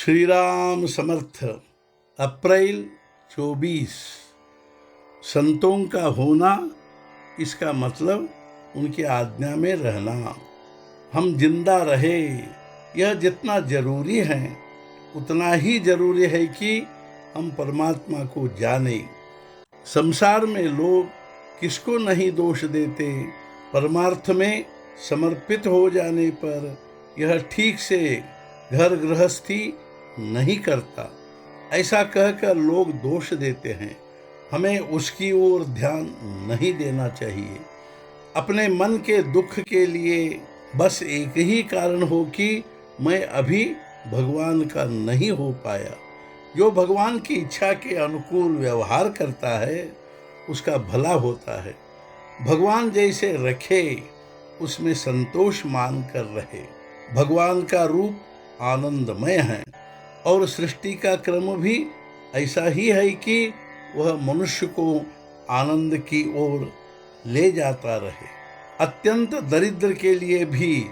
श्री राम समर्थ। अप्रैल 24। संतों का होना, इसका मतलब उनकी आज्ञा में रहना। हम जिंदा रहे, यह जितना जरूरी है उतना ही जरूरी है कि हम परमात्मा को जाने। संसार में लोग किसको नहीं दोष देते, परमार्थ में समर्पित हो जाने पर यह ठीक से घर गृहस्थी नहीं करता, ऐसा कहकर लोग दोष देते हैं। हमें उसकी ओर ध्यान नहीं देना चाहिए। अपने मन के दुख के लिए बस एक ही कारण हो कि मैं अभी भगवान का नहीं हो पाया। जो भगवान की इच्छा के अनुकूल व्यवहार करता है उसका भला होता है। भगवान जैसे रखे उसमें संतोष मान कर रहे। भगवान का रूप आनंदमय है और सृष्टि का क्रम भी ऐसा ही है कि वह मनुष्य को आनंद की ओर ले जाता रहे। अत्यंत दरिद्र के लिए भी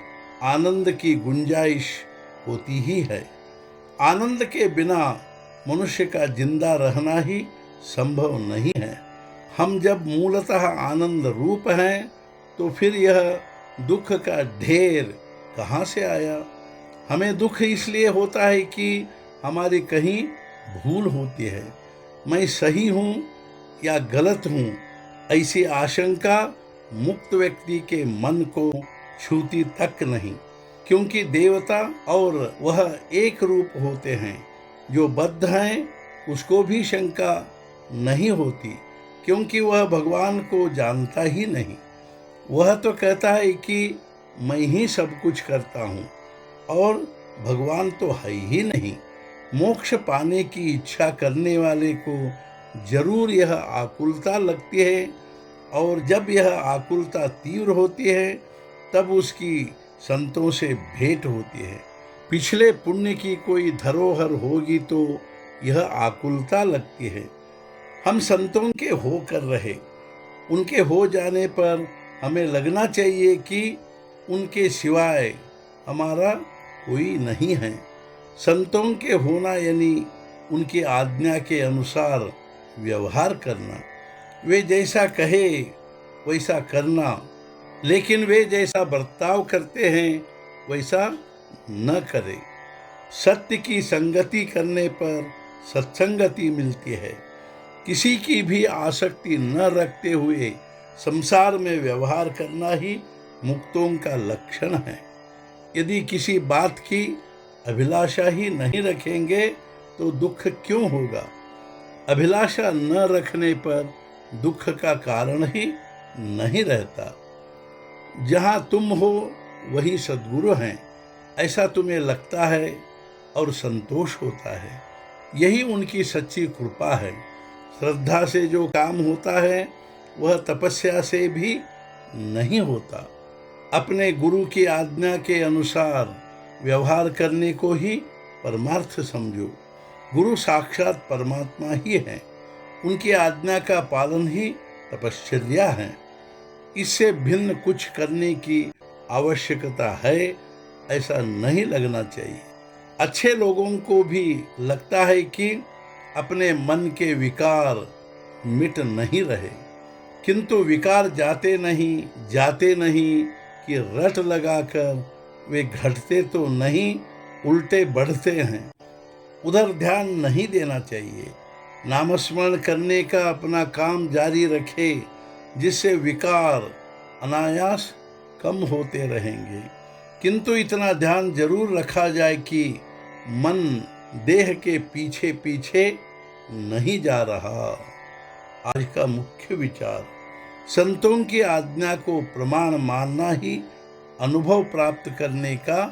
आनंद की गुंजाइश होती ही है। आनंद के बिना मनुष्य का जिंदा रहना ही संभव नहीं है। हम जब मूलतः आनंद रूप हैं तो फिर यह दुख का ढेर कहाँ से आया? हमें दुख इसलिए होता है कि हमारी कहीं भूल होती है। मैं सही हूँ या गलत हूँ, ऐसी आशंका मुक्त व्यक्ति के मन को छूती तक नहीं, क्योंकि देवता और वह एक रूप होते हैं। जो बद्ध हैं उसको भी शंका नहीं होती, क्योंकि वह भगवान को जानता ही नहीं। वह तो कहता है कि मैं ही सब कुछ करता हूँ और भगवान तो है ही नहीं। मोक्ष पाने की इच्छा करने वाले को जरूर यह आकुलता लगती है, और जब यह आकुलता तीव्र होती है तब उसकी संतों से भेंट होती है। पिछले पुण्य की कोई धरोहर होगी तो यह आकुलता लगती है। हम संतों के होकर रहे, उनके हो जाने पर हमें लगना चाहिए कि उनके सिवाय हमारा कोई नहीं है। संतों के होना यानी उनकी आज्ञा के अनुसार व्यवहार करना। वे जैसा कहे वैसा करना, लेकिन वे जैसा बर्ताव करते हैं वैसा न करे। सत्य की संगति करने पर सत्संगति मिलती है। किसी की भी आसक्ति न रखते हुए संसार में व्यवहार करना ही मुक्तों का लक्षण है। यदि किसी बात की अभिलाषा ही नहीं रखेंगे तो दुख क्यों होगा? अभिलाषा न रखने पर दुख का कारण ही नहीं रहता। जहाँ तुम हो वही सद्गुरु हैं, ऐसा तुम्हें लगता है और संतोष होता है। यही उनकी सच्ची कृपा है। श्रद्धा से जो काम होता है वह तपस्या से भी नहीं होता। अपने गुरु की आज्ञा के अनुसार व्यवहार करने को ही परमार्थ समझो। गुरु साक्षात परमात्मा ही है, उनकी आज्ञा का पालन ही तपश्चर्या है। इससे भिन्न कुछ करने की आवश्यकता है ऐसा नहीं लगना चाहिए। अच्छे लोगों को भी लगता है कि अपने मन के विकार मिट नहीं रहे, किंतु विकार जाते नहीं कि रट लगाकर वे घटते तो नहीं, उल्टे बढ़ते हैं। उधर ध्यान नहीं देना चाहिए। नामस्मरण करने का अपना काम जारी रखे, जिससे विकार अनायास कम होते रहेंगे। किंतु इतना ध्यान जरूर रखा जाए कि मन देह के पीछे पीछे नहीं जा रहा। आज का मुख्य विचार, संतों की आज्ञा को प्रमाण मानना ही अनुभव प्राप्त करने का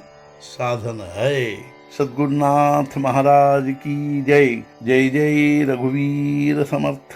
साधन है। सद्गुरुनाथ महाराज की जय। जय जय रघुवीर समर्थ।